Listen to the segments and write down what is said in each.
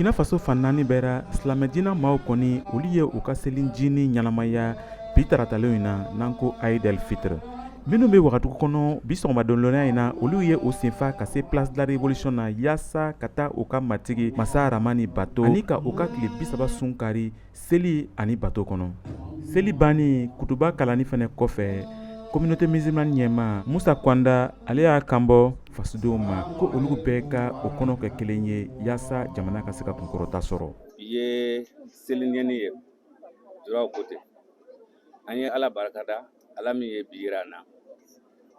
Burkina Faso fan naani bɛɛ ra silamɛdina maaw kɔni olu ye u ka selinjini ɲɛnamaya bi taratalen in na n'an ko Aïd el Fitr. Minnu bɛ Wagadugu kɔnɔ bi sɔgɔmadonlonya in na olu ye u senfa ka se Place de la Révolution na yaasa ka taa u ka matigi Masa Rahamani bato ani ka u ka tile 30 sun kari seli ani bato kɔnɔ. Seli banni kutuba kalani fɛnɛ kɔfɛ communauté musulmane ɲɛma Musa Kwanda ale y'a kanbɔ fasodenw ma ko olu bɛɛ ka o kɔnɔ kɛ kelen ye yaasa jamana ka se ka kunkɔrɔta sɔrɔ. Ye seli ɲɛni ye duraw kote an ye Ala barikada Ala min ye bi yira an na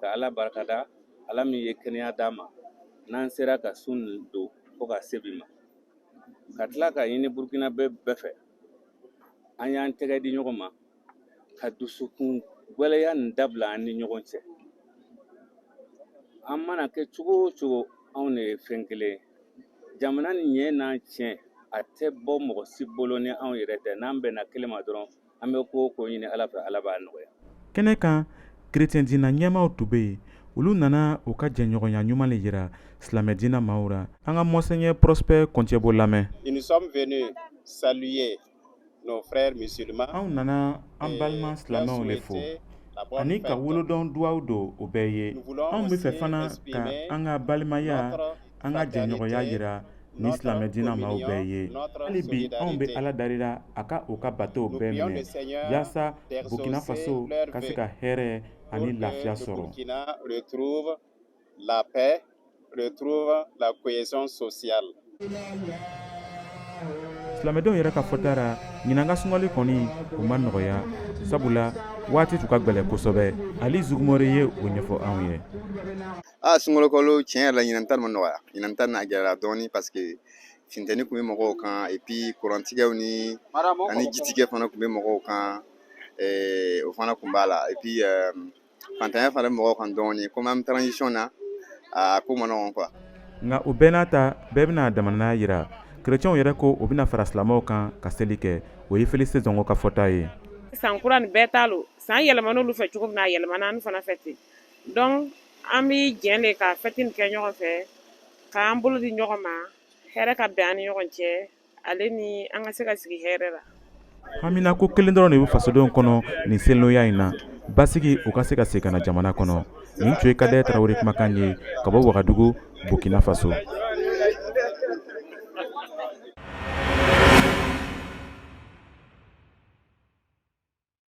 ka Ala barikada Ala min ye kɛnɛya d'an ma n'an sera ka sun don fo ka se bi ma ka tila ka ɲini Burkina bɛɛ fɛ an y'an tɛgɛ di ɲɔgɔn ma ka dusukun gwɛlɛya nin dabila an ni ɲɔgɔn cɛ. An mana kɛ cogo o cogo anw de ye fɛn kelen jamana ni ɲɛ n'an tiɲɛ a tɛ bɔ mɔgɔ si bolo ni anw yɛrɛ tɛ n'an bɛnna kelen ma dɔrɔn an bɛ ko ɲini Ala fɛ Ala b'a nɔgɔya. Kɛnɛ kan chrétiendina ɲɛmaw tun bɛ yen olu nana u ka jɛɲɔgɔnya ɲuman le yira silamɛdina maaw ra. An ka Monseigneur Prosper Kontiyebo lamɛn. Nous sommes venus saluer nos frères musulmans. Anw nana an balima silamɛw le fo ani ka wolodɔn duwaw don o bɛɛ ye. Anw bɛ fɛ fana ka an ka balimaya an ka jɛɲɔgɔnya yira ni silamɛdina maaw bɛɛ ye. Hali bi anw bɛ Ala darira a ka u ka batow bɛɛ minɛ yaasa Burkina Faso ka se ka hɛrɛ ani lafiya sɔrɔ. Retrouve la paix, retrouve la cohésion sociale. Silamɛdenw yɛrɛ ka fɔta ra ɲinan ka sunkali kɔni o ma nɔgɔya sabula waati tun ka gɛlɛn kosɛbɛ. Ali Zugumore ye o ɲɛfɔ anw ye. Sunkolokalo tiɲɛ yɛrɛ la ɲinan ta ma nɔgɔya. Ɲinan ta n'a gɛlɛya dɔɔni parce que funteni kun bɛ mɔgɔw kan et puis kurantigɛw ni ani jitigɛ fana kun bɛ mɔgɔw kan. O fana kun b'a la et puis fantanya fana bɛ mɔgɔw kan dɔɔni comme an bɛ transition na a ko ma nɔgɔn quoi. Nka o bɛɛ n'a ta bɛɛ bɛna damanaya yira. Chrétienw yɛrɛ ko o bɛna fara silamɛw kan ka seli kɛ o ye Félix Zongo ka fɔta ye. San kura nin bɛɛ t'a lo san yɛlɛmana olu fɛ cogo min na a yɛlɛmana an fana fɛ ten donc an bɛ jɛn de ka fɛti nin kɛ ɲɔgɔn fɛ k'an bolo di ɲɔgɔn ma hɛrɛ ka bɛn an ni ɲɔgɔn cɛ ale ni an ka se ka sigi hɛrɛ la. Hamina ko kelen dɔrɔn de bɛ fasodenw kɔnɔ nin seliya in na basigi u ka se ka segin ka na jamana kɔnɔ. Nin tun ye Kadaye Tarawele kumakan ye ka bɔ Wagadugu Burkina Faso.